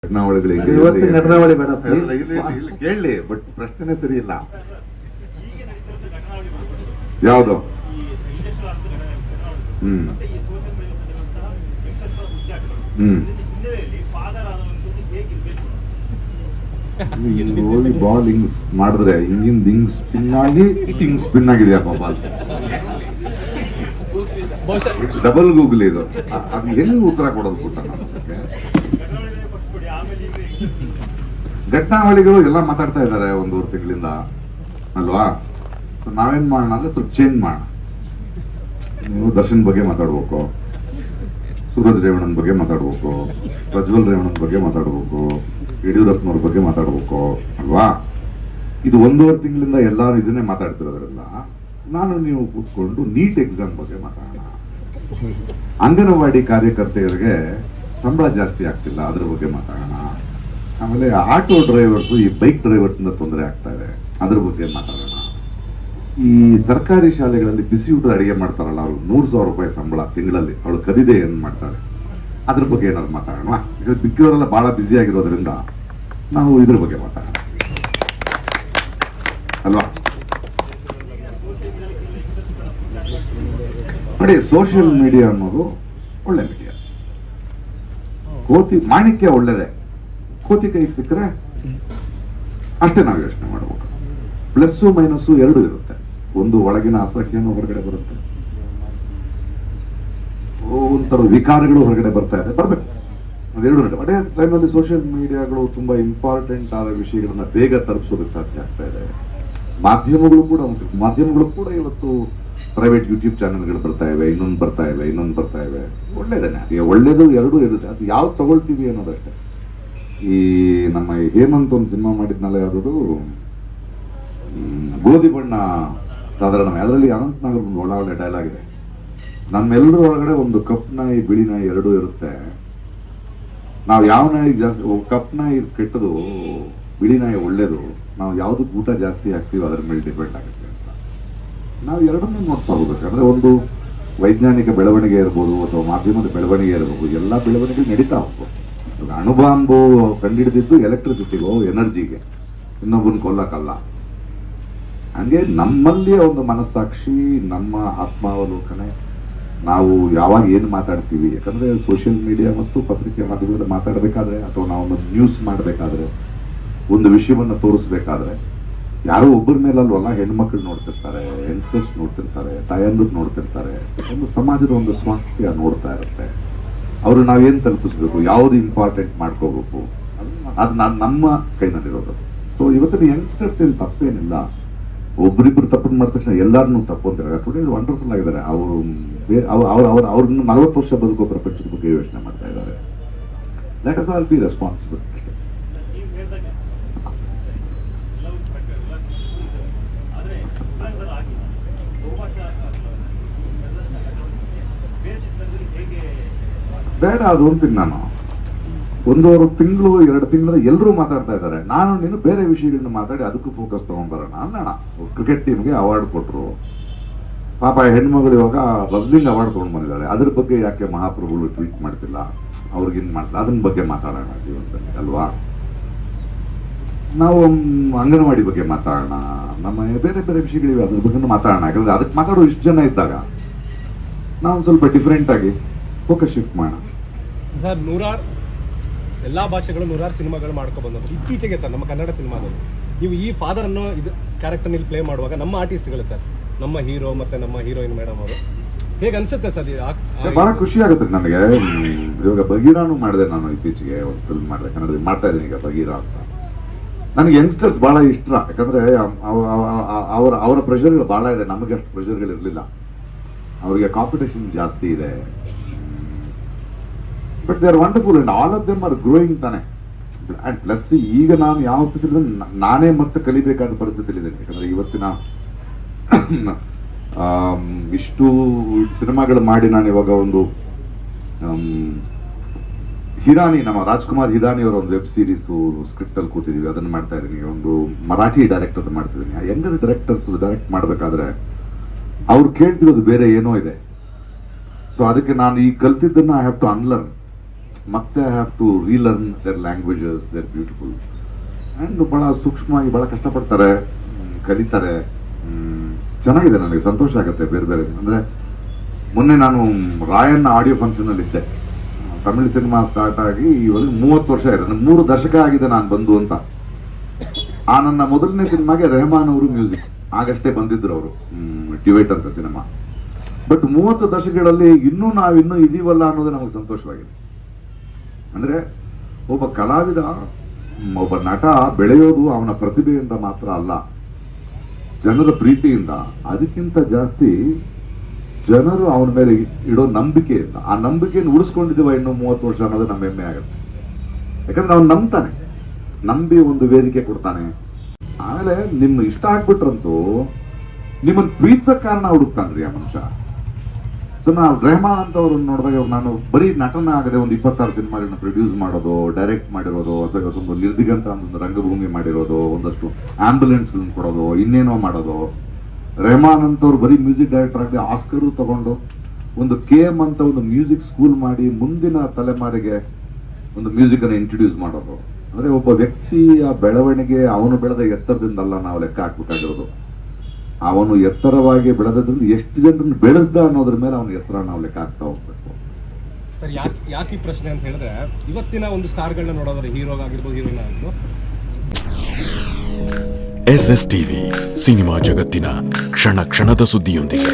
ಘಟನಾವಳಿ ಬೇಡ ಕೇಳಲಿ, ಬಟ್ ಪ್ರಶ್ನೆ ಸರಿ ಇಲ್ಲ. ಯಾವುದು? ಬಾಲ್ ಹಿಂಗ್ ಮಾಡಿದ್ರೆ ಹಿಂಗಿಂದ ಹಿಂಗ್ ಸ್ಪಿನ್ ಆಗಿ ಹಿಂಗ್ ಸ್ಪಿನ್ ಆಗಿದೆಯಪ್ಪ ಬಾಲ್. ಡಬಲ್ ಗೂಗಲ್ ಇದು. ಅದು ಹೆಂಗ್ ಉತ್ತರ ಕೊಡೋದು ಪುಟ್ಟ? ಘಟನಾವಳಿಗಳು ಎಲ್ಲ ಮಾತಾಡ್ತಾ ಇದ್ದಾರೆ ಒಂದೂವರೆ ತಿಂಗಳಿಂದ ಅಲ್ವಾ? ಸೊ ನಾವೇನ್ ಮಾಡೋಣ ಅಂದ್ರೆ ಸ್ವಲ್ಪ ಚೇಂಜ್ ಮಾಡೋಣ. ನೀವು ದರ್ಶನ್ ಬಗ್ಗೆ ಮಾತಾಡ್ಬೇಕು, ಸೂರಜ್ ರೇವಣ್ಣನ ಬಗ್ಗೆ ಮಾತಾಡ್ಬೇಕು, ಪ್ರಜ್ವಲ್ ರೇವಣ್ಣನ ಬಗ್ಗೆ ಮಾತಾಡ್ಬೇಕು, ಯಡಿಯೂರಪ್ಪನವ್ರ ಬಗ್ಗೆ ಮಾತಾಡ್ಬೇಕು ಅಲ್ವಾ? ಇದು ಒಂದೂವರೆ ತಿಂಗಳಿಂದ ಎಲ್ಲರೂ ಇದನ್ನೇ ಮಾತಾಡ್ತಿರೋದ್ರಲ್ಲ, ನಾನು ನೀವು ಕೂತ್ಕೊಂಡು ನೀಟ್ ಎಕ್ಸಾಮ್ ಬಗ್ಗೆ ಮಾತಾಡೋಣ. ಅಂಗನವಾಡಿ ಕಾರ್ಯಕರ್ತೆಯರಿಗೆ ಸಂಬಳ ಜಾಸ್ತಿ ಆಗ್ತಿಲ್ಲ, ಅದ್ರ ಬಗ್ಗೆ ಮಾತಾಡೋಣ. ಆಮೇಲೆ ಆಟೋ ಡ್ರೈವರ್ಸ್, ಈ ಬೈಕ್ ಡ್ರೈವರ್ಸ್ ಇಂದ ತೊಂದರೆ ಆಗ್ತಾ ಇದೆ, ಅದ್ರ ಬಗ್ಗೆ ಮಾತಾಡೋಣ. ಈ ಸರ್ಕಾರಿ ಶಾಲೆಗಳಲ್ಲಿ ಬಿಸಿ ಊಟ ಅಡಿಗೆ ಮಾಡ್ತಾರಲ್ಲ, ಅವ್ರು 100,000 ರೂಪಾಯಿ ಸಂಬಳ ತಿಂಗಳಲ್ಲಿ, ಅವಳು ಕದಿದೆ ಏನ್ ಮಾಡ್ತಾಳೆ, ಅದ್ರ ಬಗ್ಗೆ ಏನಾದ್ರು ಮಾತಾಡೋಣ. ಈಗ ಬಿಕ್ಕವರೆಲ್ಲ ಬಹಳ ಬ್ಯುಸಿ ಆಗಿರೋದ್ರಿಂದ ನಾವು ಇದ್ರ ಬಗ್ಗೆ ಮಾತಾಡೋಣ ಅಲ್ವಾ? ನೋಡಿ, ಸೋಷಿಯಲ್ ಮೀಡಿಯಾ ಅನ್ನೋದು ಒಳ್ಳೆ ಮೀಡಿಯಾ. ಕೋತಿ ಮಾಣಿಕ್ಯ ಒಳ್ಳೇದೆ, ಕೋತಿ ಕೈಗೆ ಸಿಕ್ಕರೆ ಅಷ್ಟೇ ನಾವು ಯೋಚನೆ ಮಾಡಬೇಕು. ಪ್ಲಸ್ಸು ಮೈನಸ್ಸು ಎರಡು ಇರುತ್ತೆ. ಒಂದು ಒಳಗಿನ ಅಸಹ್ಯನೂ ಹೊರಗಡೆ ಬರುತ್ತೆ, ಒಂಥರದ ವಿಕಾರಗಳು ಹೊರಗಡೆ ಬರ್ತಾ ಇದೆ, ಬರ್ಬೇಕು. ಅದೆರಡು ನಡೆ. ಅದೇ ಟೈಮಲ್ಲಿ ಸೋಷಿಯಲ್ ಮೀಡಿಯಾಗಳು ತುಂಬಾ ಇಂಪಾರ್ಟೆಂಟ್ ಆದ ವಿಷಯಗಳನ್ನ ಬೇಗ ತಲುಪಿಸೋದಕ್ಕೆ ಸಾಧ್ಯ ಆಗ್ತಾ ಇದೆ. ಮಾಧ್ಯಮಗಳು ಕೂಡ ಇವತ್ತು ಪ್ರೈವೇಟ್ ಯೂಟ್ಯೂಬ್ ಚಾನೆಲ್ಗಳು ಬರ್ತಾ ಇವೆ, ಇನ್ನೊಂದು ಬರ್ತಾ ಇವೆ. ಒಳ್ಳೇದೇನೆ, ಈಗ ಒಳ್ಳೇದು ಎರಡೂ ಇರುತ್ತೆ. ಅದು ಯಾವ್ದು ತಗೊಳ್ತೀವಿ ಅನ್ನೋದಷ್ಟೇ. ಈ ನಮ್ಮ ಹೇಮಂತ್ ಒಂದು ಸಿನಿಮಾ ಮಾಡಿದ್ನಲ್ಲ, ಯಾವ್ದು ಗೋಧಿ ಬಣ್ಣ ಸಾಧಾರಣ, ಅದರಲ್ಲಿ ಅನಂತನಾಗ್ ಒಂದು ಒಳ್ಳೆ ಡೈಲಾಗ್ ಇದೆ. ನಮ್ಮೆಲ್ಲರ ಒಳಗಡೆ ಒಂದು ಕಪ್ ನಾಯಿ ಬಿಳಿ ನಾಯಿ ಎರಡೂ ಇರುತ್ತೆ. ನಾವು ಯಾವ ನಾಯಿ ಜಾಸ್ತಿ, ಕಪ್ ನಾಯಿ ಕೆಟ್ಟದು, ಬಿಳಿ ನಾಯಿ ಒಳ್ಳೇದು, ನಾವು ಯಾವ್ದಕ್ಕೆ ಊಟ ಜಾಸ್ತಿ ಹಾಕ್ತೀವಿ ಅದ್ರ ಮೇಲೆ ಡಿಪೆಂಡ್ ಆಗುತ್ತೆ ಅಂತ ನಾವು ಎರಡನ್ನೂ ನೋಡ್ತಾ ಹೋಗ್ಬೇಕು. ಅಂದ್ರೆ ಒಂದು ವೈಜ್ಞಾನಿಕ ಬೆಳವಣಿಗೆ ಇರ್ಬೋದು ಅಥವಾ ಮಾಧ್ಯಮದ ಬೆಳವಣಿಗೆ ಇರ್ಬೋದು, ಎಲ್ಲ ಬೆಳವಣಿಗೆ ನಡೀತಾ ಹೋಗ್ಬೋದು. ಅಣುಬಾಂಬು ಕಂಡಿಡಿದಿದ್ದು ಎಲೆಕ್ಟ್ರಿಸಿಟಿಗೋ ಎನರ್ಜಿಗೆ, ಇನ್ನೊಬ್ಬನ ಕೊಲ್ಲಕ್ಕಲ್ಲ. ಹಂಗೆ ನಮ್ಮಲ್ಲಿಯೇ ಒಂದು ಮನಸ್ಸಾಕ್ಷಿ, ನಮ್ಮ ಆತ್ಮಾವಲೋಕನೆ, ನಾವು ಯಾವಾಗ ಏನು ಮಾತಾಡ್ತೀವಿ. ಯಾಕಂದ್ರೆ ಸೋಷಿಯಲ್ ಮೀಡಿಯಾ ಮತ್ತು ಪತ್ರಿಕೆ ಮಾಧ್ಯಮದಲ್ಲಿ ಮಾತಾಡಬೇಕಾದ್ರೆ ಅಥವಾ ನಾವು ಒಂದು ನ್ಯೂಸ್ ಮಾಡಬೇಕಾದ್ರೆ, ಒಂದು ವಿಷಯವನ್ನು ತೋರಿಸ್ಬೇಕಾದ್ರೆ ಯಾರೋ ಒಬ್ಬರ ಮೇಲಲ್ವಲ್ಲ, ಹೆಣ್ಮಕ್ಳು ನೋಡ್ತಿರ್ತಾರೆ, ಯಂಗ್ಸ್ಟರ್ಸ್ ನೋಡ್ತಿರ್ತಾರೆ, ತಾಯಂದ್ರು ನೋಡ್ತಿರ್ತಾರೆ. ಒಂದು ಸಮಾಜದ ಒಂದು ಸ್ವಾಸ್ಥ್ಯ ನೋಡ್ತಾ ಇರುತ್ತೆ. ಅವರು ನಾವೇನ್ ತಲುಪಿಸ್ಬೇಕು, ಯಾವ್ದು ಇಂಪಾರ್ಟೆಂಟ್ ಮಾಡ್ಕೋಬೇಕು, ಅದು ನಮ್ಮ ಕೈನಲ್ಲಿರೋದು. ಸೊ ಇವತ್ತಿನ ಯಂಗ್ಸ್ಟರ್ಸ್ ಇಲ್ಲಿ ತಪ್ಪೇನಿಲ್ಲ. ಒಬ್ರಿಬ್ರು ತಪ್ಪನ್ನು ಮಾಡಿದ ತಕ್ಷಣ ಎಲ್ಲಾರನ್ನೂ ತಪ್ಪು ಅಂತ ಹೇಳಿ ವಂಡರ್ಫುಲ್ ಆಗಿದ್ದಾರೆ. ಅವ್ರನ್ನ 40 ವರ್ಷ ಬದುಕೋ ಪ್ರಪಂಚದ ಬಗ್ಗೆ ಯೋಚನೆ ಮಾಡ್ತಾ ಇದ್ದಾರೆ. Let us all B responsible. ಬೇಡ ಅದು ಅಂತೀನಿ ನಾನು. 1.5 ತಿಂಗಳು 2 ತಿಂಗಳ ಎಲ್ಲರೂ ಮಾತಾಡ್ತಾ ಇದ್ದಾರೆ. ನಾನು ನೀನು ಬೇರೆ ವಿಷಯಗಳನ್ನ ಮಾತಾಡಿ ಅದಕ್ಕೂ ಫೋಕಸ್ ತಗೊಂಡ್ಬರೋಣ ಅನ್ನೋಣ. ಕ್ರಿಕೆಟ್ ಟೀಮ್ಗೆ ಅವಾರ್ಡ್ ಕೊಟ್ಟರು, ಪಾಪ ಹೆಣ್ಮಗಳು ಇವಾಗ ರಸ್ಲಿಂಗ್ ಅವಾರ್ಡ್ ತಗೊಂಡ್ ಬಂದಿದ್ದಾಳೆ. ಅದ್ರ ಬಗ್ಗೆ ಯಾಕೆ ಮಹಾಪ್ರಭುಗಳು ಟ್ವೀಟ್ ಮಾಡ್ತಿಲ್ಲ, ಅವ್ರಿಗೇನ್ ಮಾಡ್ತಿಲ್ಲ, ಅದನ್ನ ಬಗ್ಗೆ ಮಾತಾಡೋಣ ಜೀವನದಲ್ಲಿ ಅಲ್ವಾ? ನಾವು ಅಂಗನವಾಡಿ ಬಗ್ಗೆ ಮಾತಾಡೋಣ, ನಮ್ಮ ಬೇರೆ ಬೇರೆ ವಿಷಯಗಳಿವೆ, ಅದ್ರ ಬಗ್ಗೆ ಮಾತಾಡೋಣ. ಯಾಕಂದ್ರೆ ಅದಕ್ಕೆ ಮಾತಾಡೋ ಇಷ್ಟು ಜನ ಇದ್ದಾಗ ನಾವು ಸ್ವಲ್ಪ ಡಿಫ್ರೆಂಟ್ ಆಗಿ ಫೋಕಸ್ ಶಿಫ್ಟ್ ಮಾಡೋಣ. ಸರ್, ಎಲ್ಲಾ ಭಾಷೆಗಳು 100 ಸಿನಿಮಾಗಳು ಮಾಡ್ಕೊ ಬಂದ್ರು. ಇತ್ತೀಚೆಗೆ ಸರ್ ನಮ್ಮ ಕನ್ನಡ ಸಿನಿಮಾದಲ್ಲಿ ನೀವು ಈ ಫಾದರ್ ಅನ್ನೋ ಇದು ಕ್ಯಾರೆಕ್ಟರ್ ಇಲ್ಲಿ ಪ್ಲೇ ಮಾಡುವಾಗ ನಮ್ಮ ಆರ್ಟಿಸ್ಟ್ಗಳು ಸರ್, ನಮ್ಮ ಹೀರೋ ಮತ್ತೆ ನಮ್ಮ ಹೀರೋಯಿನ್ ಮೇಡಮ್ ಅವರು, ಹೇಗೆ ಅನ್ಸುತ್ತೆ ಸರ್? ಬಹಳ ಖುಷಿ ಆಗುತ್ತೆ ನನಗೆ. ಇವಾಗ ಬಗೀರಾನು ಮಾಡಿದೆ ನಾನು, ಇತ್ತೀಚೆಗೆ ಒಂದು ಫಿಲ್ಮ್ ಮಾಡಿದೆ, ಕನ್ನಡದಲ್ಲಿ ಮಾಡ್ತಾ ಇದ್ದೀನಿ ಈಗ ಬಗೀರಾ ಅಂತ. ನನಗೆ ಯಂಗ್ಸ್ಟರ್ಸ್ ಬಹಳ ಇಷ್ಟ. ಯಾಕಂದ್ರೆ ಅವರ ಪ್ರೆಷರ್ಗಳು ಬಹಳ ಇದೆ, ನಮಗೆ ಅಷ್ಟು ಪ್ರೆಷರ್ಗಳು ಇರಲಿಲ್ಲ. ಅವರಿಗೆ ಕಾಂಪಿಟೇಷನ್ ಜಾಸ್ತಿ ಇದೆ. But they are wonderful and all of them are growing ತಾನೆ. ಅಂಡ್ ಪ್ಲಸ್ ಈಗ ನಾನು ಯಾವ ಸ್ಥಿತಿಯಲ್ಲಿ ನಾನೇ ಮತ್ತೆ ಕಲಿಬೇಕಾದ ಪರಿಸ್ಥಿತಿಲಿದ್ದೇನೆ. ಯಾಕಂದ್ರೆ ಇವತ್ತಿನ ಇಷ್ಟು ಸಿನಿಮಾಗಳು ಮಾಡಿ ನಾನು ಇವಾಗ ಒಂದು ಹಿರಾನಿ, ನಮ್ಮ ರಾಜ್ಕುಮಾರ್ ಹಿರಾನಿ ಅವರ ಒಂದು ವೆಬ್ ಸೀರೀಸ್ ಸ್ಕ್ರಿಪ್ಟ್ ಅಲ್ಲಿ ಕೂತಿದೀವಿ, ಅದನ್ನ ಮಾಡ್ತಾ ಇದ್ದೀನಿ. ಒಂದು ಮರಾಠಿ ಡೈರೆಕ್ಟರ್ ಮಾಡ್ತಿದ್ದೀನಿ. ಆ ಯಂಗರ್ ಡೈರೆಕ್ಟರ್ಸ್ ಡೈರೆಕ್ಟ್ ಮಾಡ್ಬೇಕಾದ್ರೆ ಅವ್ರು ಕೇಳ್ತಿರೋದು ಬೇರೆ ಏನೋ ಇದೆ. ಸೊ ಅದಕ್ಕೆ ನಾನು ಈ ಕಲ್ತಿದ್ದನ್ನ ಐ ಹ್ಯಾವ್ ಟು ಅನ್ಲರ್ನ್. ಮತ್ತೆ I have to relearn their languages, their beautiful and ಭಾಳ ಸೂಕ್ಷ್ಮವಾಗಿ ಭಾಳ ಕಷ್ಟಪಡ್ತಾರೆ, ಕಲಿತಾರೆ. ಚೆನ್ನಾಗಿದೆ, ನನಗೆ ಸಂತೋಷ ಆಗುತ್ತೆ. ಬೇರೆ ಬೇರೆ ಅಂದರೆ ಮೊನ್ನೆ ನಾನು ರಾಯಣ್ಣ ಆಡಿಯೋ ಫಂಕ್ಷನಲ್ಲಿ ಇದ್ದೆ. ತಮಿಳ್ ಸಿನಿಮಾ ಸ್ಟಾರ್ಟ್ ಆಗಿ ಇವಾಗ 30 ವರ್ಷ ಇದೆ, 3 ದಶಕ ಆಗಿದೆ ನಾನು ಬಂದು ಅಂತ. ಆ ನನ್ನ ಮೊದಲನೇ ಸಿನಿಮಾಗೆ ರೆಹಮಾನ್ ಅವರು ಮ್ಯೂಸಿಕ್ ಆಗಷ್ಟೇ ಬಂದಿದ್ರು ಅವರು, ಡ್ಯುಯೆಟ್ ಅಂತ ಸಿನಿಮಾ. ಬಟ್ 30 ದಶಕಗಳಲ್ಲಿ ನಾವಿನ್ನೂ ಇದೀವಲ್ಲ ಅನ್ನೋದು ನಮಗೆ ಸಂತೋಷವಾಗಿದೆ. ಅಂದ್ರೆ ಒಬ್ಬ ಕಲಾವಿದ, ಒಬ್ಬ ನಟ ಬೆಳೆಯೋದು ಅವನ ಪ್ರತಿಭೆಯಿಂದ ಮಾತ್ರ ಅಲ್ಲ, ಜನರ ಪ್ರೀತಿಯಿಂದ. ಅದಕ್ಕಿಂತ ಜಾಸ್ತಿ ಜನರು ಅವನ ಮೇಲೆ ಇಡೋ ನಂಬಿಕೆಯಿಂದ. ಆ ನಂಬಿಕೆಯನ್ನು ಉಳಿಸ್ಕೊಂಡಿದ್ದೀವ ಇನ್ನೂ 30 ವರ್ಷ ಅನ್ನೋದು ನಮ್ಮ ಹೆಮ್ಮೆ ಆಗುತ್ತೆ. ಯಾಕಂದ್ರೆ ಅವ್ನು ನಂಬ್ತಾನೆ, ನಂಬಿ ಒಂದು ವೇದಿಕೆ ಕೊಡ್ತಾನೆ. ಆಮೇಲೆ ನಿಮ್ಮ ಇಷ್ಟ ಆಗ್ಬಿಟ್ರಂತೂ ನಿಮ್ಮನ್ನು ಪ್ರೀತಿಸೋ ಕಾರಣ ಹುಡುಕ್ತಾನ್ರಿ ಆ ಮನುಷ್ಯ. ಸೊ ನಾವು ರೆಹಮಾನ್ ಅಂತವ್ರು ನೋಡಿದಾಗ, ನಾನು ಬರೀ ನಟನ ಆಗದೆ ಒಂದು 26 ಸಿನಿಮಾಗಳನ್ನ ಪ್ರೊಡ್ಯೂಸ್ ಮಾಡೋದು, ಡೈರೆಕ್ಟ್ ಮಾಡಿರೋದು, ಅಥವಾ ಇವತ್ತೊಂದು ನಿರ್ದಿಗಂತ ಒಂದು ರಂಗಭೂಮಿ ಮಾಡಿರೋದು, ಒಂದಷ್ಟು ಆಂಬ್ಯುಲೆನ್ಸ್ಗಳನ್ನ ಕೊಡೋದು, ಇನ್ನೇನೋ ಮಾಡೋದು. ರೆಹಮಾನ್ ಅಂತವ್ರು ಬರೀ ಮ್ಯೂಸಿಕ್ ಡೈರೆಕ್ಟರ್ ಆಗದೆ ಆಸ್ಕರು ತಗೊಂಡು ಒಂದು KM ಅಂತ ಒಂದು ಮ್ಯೂಸಿಕ್ ಸ್ಕೂಲ್ ಮಾಡಿ ಮುಂದಿನ ತಲೆಮಾರಿಗೆ ಒಂದು ಮ್ಯೂಸಿಕ್ ಅನ್ನು ಇಂಟ್ರೊಡ್ಯೂಸ್ ಮಾಡೋದು. ಅಂದ್ರೆ ಒಬ್ಬ ವ್ಯಕ್ತಿಯ ಬೆಳವಣಿಗೆ ಅವನು ಬೆಳೆದ ಎತ್ತರದಿಂದಲ್ಲ ನಾವು ಲೆಕ್ಕ ಹಾಕ್ಬೇಕಾಗಿರೋದು, ಅವನು ಎತ್ತರವಾಗಿ ಬೆಳೆದ್ರಿಂದ ಎಷ್ಟು ಜನರನ್ನು ಬೆಳೆಸ್ದ ಅನ್ನೋದ್ರ ಮೇಲೆ ಅವನ ಎತ್ತರ ನಾವು ಲೆಕ್ಕ ಹಾಕ್ತಾ ಹೋಗ್ಬೇಕು. ಸರ್, ಯಾಕೆ ಈ ಪ್ರಶ್ನೆ ಅಂತ ಹೇಳಿದ್ರೆ, ಇವತ್ತಿನ ಒಂದು ಸ್ಟಾರ್ಗಳನ್ನ ನೋಡೋದ್ರೆ, ಹೀರೋ ಆಗಿರ್ಬೋದು, ಹೀರೋಯಿನ್ ಆಗಿರ್ಬೋದು, SSTV ಸಿನಿಮಾ ಜಗತ್ತಿನ ಕ್ಷಣ ಕ್ಷಣದ ಸುದ್ದಿಯೊಂದಿಗೆ.